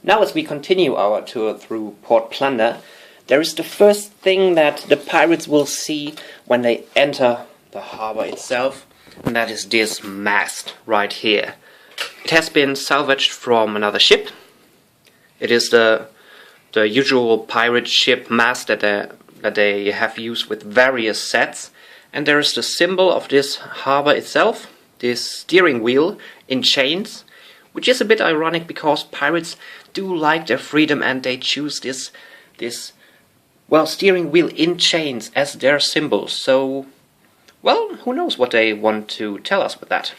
Now as we continue our tour through Port Plunder, there is the first thing that the pirates will see when they enter the harbor itself, and that is this mast right here. It has been salvaged from another ship. It is the usual pirate ship mast that they have used with various sets, and there is the symbol of this harbor itself, this steering wheel in chains, which is a bit ironic because pirates do like their freedom and they choose this steering wheel in chains as their symbol. So, well, who knows what they want to tell us with that.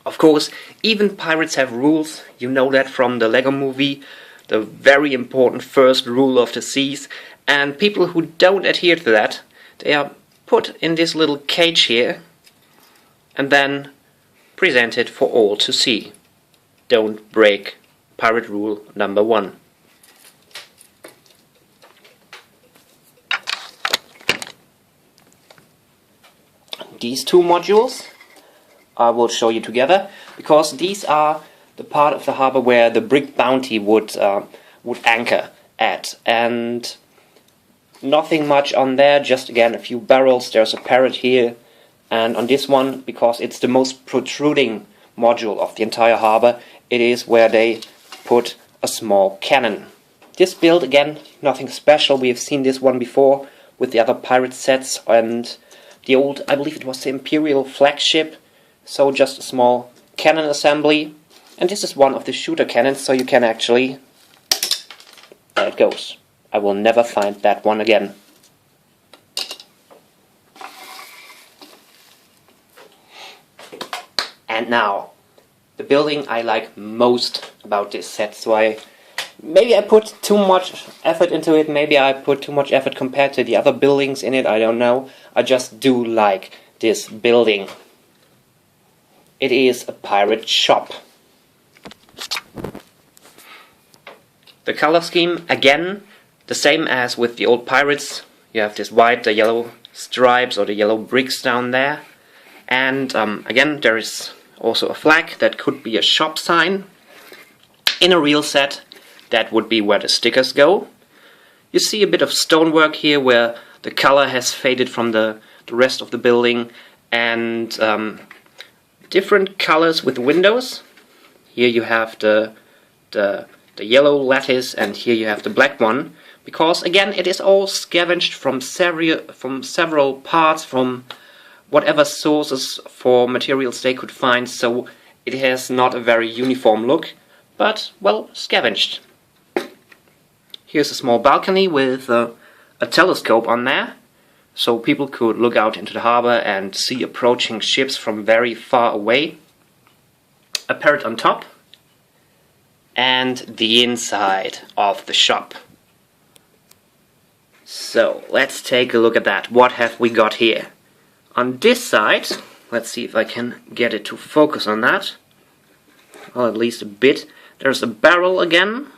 Of course, even pirates have rules. You know that from the Lego movie, the very important first rule of the seas. And people who don't adhere to that, they are put in this little cage here and then presented for all to see. Don't break pirate rule number 1. These two modules I will show you together, because these are the part of the harbor where the brig Bounty would anchor at, and nothing much on there, just again a few barrels. There's a parrot here, and on this one, because it's the most protruding module of the entire harbor, it is where they put a small cannon. This build, again, nothing special. We have seen this one before with the other pirate sets and the old, I believe it was the Imperial flagship, so just a small cannon assembly. And this is one of the shooter cannons, so you can actually... There it goes. I will never find that one again. And now, the building I like most about this set, so maybe I put too much effort into it, maybe I put too much effort compared to the other buildings in it, I don't know. I just do like this building. It is a pirate shop. The color scheme, again, the same as with the old pirates. You have this white, the yellow stripes or the yellow bricks down there. And again, there is also a flag that could be a shop sign. In a real set, that would be where the stickers go. You see a bit of stonework here where the color has faded from the rest of the building, and different colors with windows. Here you have the yellow lattice, and here you have the black one, because again it is all scavenged from several parts, from whatever sources for materials they could find, so it has not a very uniform look, but, well, scavenged. Here's a small balcony with a telescope on there, so people could look out into the harbor and see approaching ships from very far away. A parrot on top, and the inside of the shop. So, let's take a look at that. What have we got here? On this side, let's see if I can get it to focus on that. Well, at least a bit. There's a barrel again.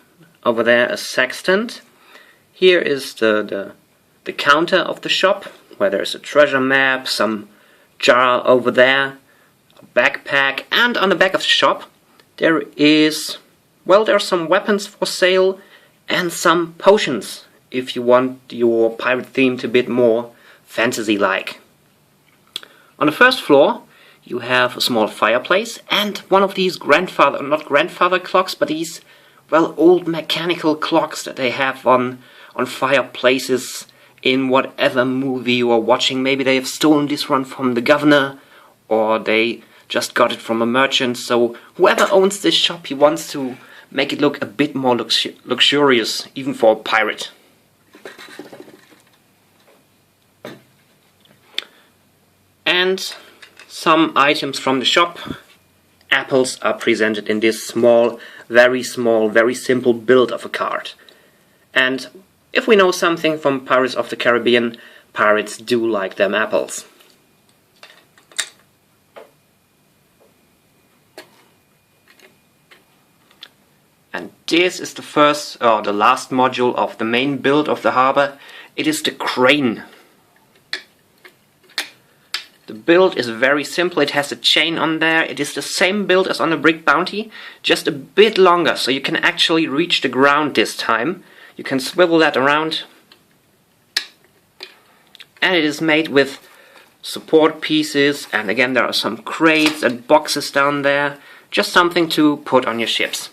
Over there, a sextant. Here is the counter of the shop, where there's a treasure map, some jar over there, a backpack, and on the back of the shop there is, well, there are some weapons for sale and some potions, if you want your pirate theme to be a bit more fantasy-like. On the first floor you have a small fireplace and one of these not grandfather clocks, but these, well, old mechanical clocks that they have on fireplaces in whatever movie you are watching. Maybe they have stolen this one from the governor, or they just got it from a merchant, so whoever owns this shop, he wants to make it look a bit more luxurious, even for a pirate. And some items from the shop. Apples are presented in this small, very simple build of a card. And if we know something from Pirates of the Caribbean, pirates do like them apples. And this is the last module of the main build of the harbor. It is the crane. The build is very simple. It has a chain on there. It is the same build as on the Brick Bounty, just a bit longer, so you can actually reach the ground this time. You can swivel that around. And it is made with support pieces, and again there are some crates and boxes down there. Just something to put on your ships.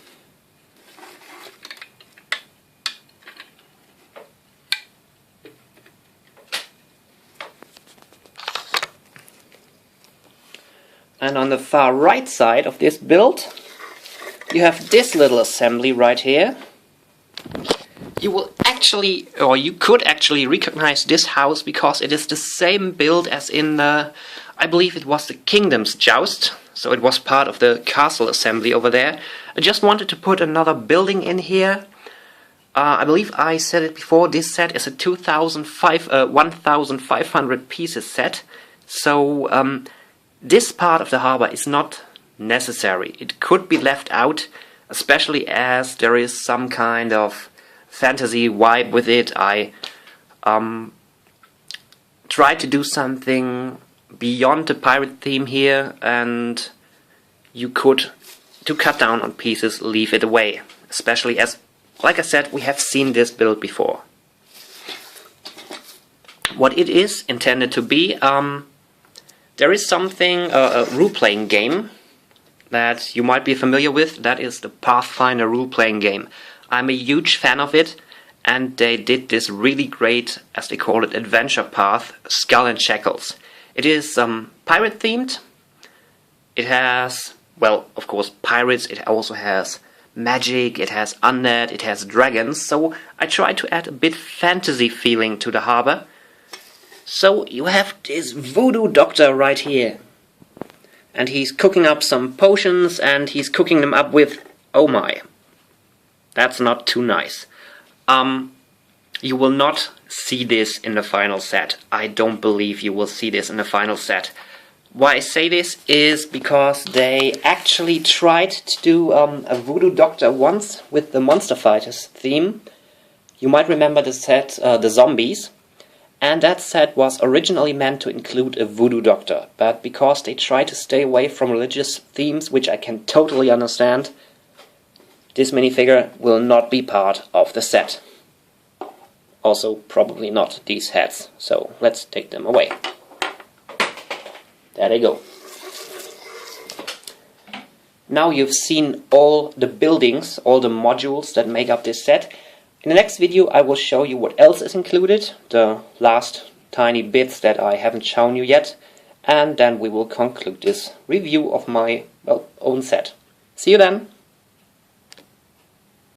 And on the far right side of this build, you have this little assembly right here. You will actually, or you could actually recognize this house because it is the same build as in the, I believe it was the Kingdom's Joust. So it was part of the castle assembly over there. I just wanted to put another building in here. I believe I said it before, this set is a 1,500 pieces set. So this part of the harbor is not necessary. It could be left out, especially as there is some kind of fantasy vibe with it. I tried to do something beyond the pirate theme here, and you could, to cut down on pieces, leave it away. Especially as, like I said, we have seen this build before. What it is intended to be, there is something, a role-playing game that you might be familiar with. That is the Pathfinder role-playing game. I'm a huge fan of it, and they did this really great, as they call it, adventure path, Skull and Shackles. It is pirate themed. It has, well, of course, pirates. It also has magic, it has undead, it has dragons. So I tried to add a bit fantasy feeling to the harbor. So you have this voodoo doctor right here. And he's cooking up some potions, and he's cooking them up with, oh my, that's not too nice. You will not see this in the final set. I don't believe you will see this in the final set. Why I say this is because they actually tried to do a voodoo doctor once with the Monster Fighters theme. You might remember the set, the Zombies. And that set was originally meant to include a voodoo doctor, but because they try to stay away from religious themes, which I can totally understand, this minifigure will not be part of the set. Also, probably not these heads, so let's take them away. There they go. Now you've seen all the buildings, all the modules that make up this set. In the next video I will show you what else is included, the last tiny bits that I haven't shown you yet, and then we will conclude this review of my, well, own set. See you then!